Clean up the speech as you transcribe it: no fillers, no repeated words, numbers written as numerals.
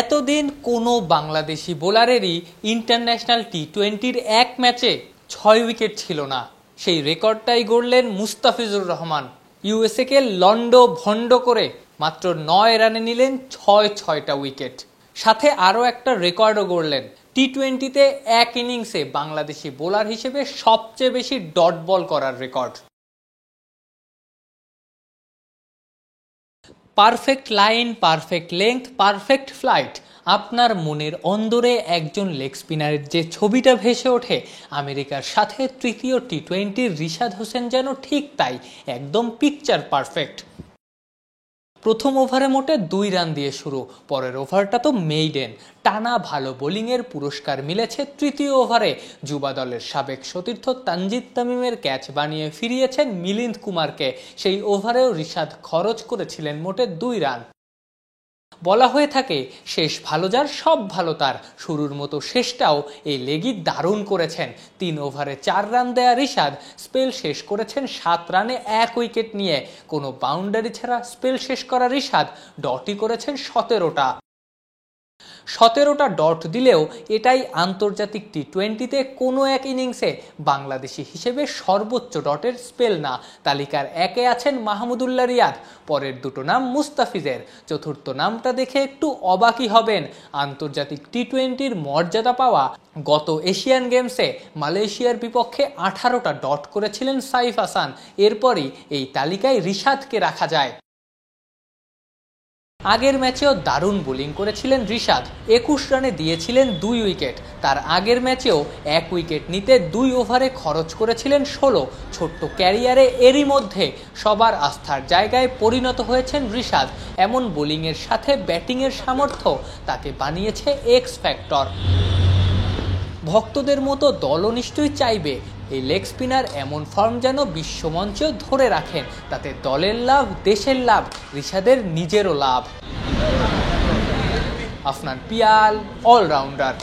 এতদিন কোনো বাংলাদেশি বোলারেরই ইন্টারন্যাশনাল টি-20-র এক ম্যাচে ৬ উইকেট ছিল না। সেই রেকর্ডটাই গড়লেন মুস্তাফিজুর রহমান। ইউএসএকে লন্ড ভন্ড করে মাত্র ৯ রানে নিলেন ৬টা উইকেট, সাথে আরও একটা রেকর্ডও গড়লেন। টি-20-তে এক ইনিংসে বাংলাদেশি বোলার হিসেবে সবচেয়ে বেশি ডট বল করার record. Perfect line, perfect length, perfect flight. আপনার মনের অন্দরে একজন লেগ স্পিনারের যে ছবিটা ভেসে ওঠে, আমেরিকার সাথে তৃতীয় টি-20-র রিশাদ হোসেন যেন ঠিক তাই, একদম পিকচার পারফেক্ট। প্রথম ওভারে মোটে ২ রান দিয়ে শুরু, পরের ওভারটা তো মেইডেন। টানা ভালো বোলিংয়ের পুরস্কার মিলেছে তৃতীয় ওভারে। যুবা দলের সাবেক সতীর্থ তানজিদ তামিমের ক্যাচ বানিয়ে ফিরিয়েছেন মিলিন্দ কুমারকে। সেই ওভারেও রিশাদ খরচ করেছিলেন মোটে ২ রান। বলা হয়ে থাকে, শেষ ভালো যার সব ভালো তার। শুরুর মতো শেষটাও এই লেগই দারুণ করেছেন। ৩ ওভারে ৪ রান দেয়া রিশাদ স্পেল শেষ করেছেন ৭ রানে ১ উইকেট নিয়ে। কোনো বাউন্ডারি ছাড়া স্পেল শেষ করা রিশাদ ডটই করেছেন ১৭টা ডট দিলেও এটাই আন্তর্জাতিক টি-20-তে কোনো এক ইনিংসে বাংলাদেশি হিসেবে সর্বোচ্চ ডটের স্পেল না। তালিকার ১-এ আছেন মাহমুদুল্লাহ রিয়াদ, পরের দুটো নাম মুস্তাফিজের। চতুর্থ নামটা দেখে একটু অবাকই হবেন। আন্তর্জাতিক টি-20-র মর্যাদা পাওয়া গত এশিয়ান গেমসে মালয়েশিয়ার বিপক্ষে 18টা ডট করেছিলেন সাইফ হাসান। এরপরই এই তালিকায় রিশাদকে রাখা যায়। আগের ম্যাচেও দারুণ বোলিং করেছিলেন রিশাদ, ২১ রানে দিয়েছিলেন ২ উইকেট। তার আগের ম্যাচেও ১ উইকেট নিতে ২ ওভারে খরচ করেছিলেন ১৬। ছোট্ট ক্যারিয়ারে এরই মধ্যে সবার আস্থার জায়গায় পরিণত হয়েছেন রিশাদ। এমন বোলিংয়ের সাথে ব্যাটিংয়ের সামর্থ্য তাকে বানিয়েছে এক্স ফ্যাক্টর। ভক্তদের মতো দলও নিশ্চয়ই চাইবে এই লেগ স্পিনার এমন ফর্ম যেন বিশ্বমঞ্চেও ধরে রাখেন। তাতে দলের লাভ, দেশের লাভ, রিশাদের নিজেরও লাভ। আফনান পিয়াল, অলরাউন্ডার।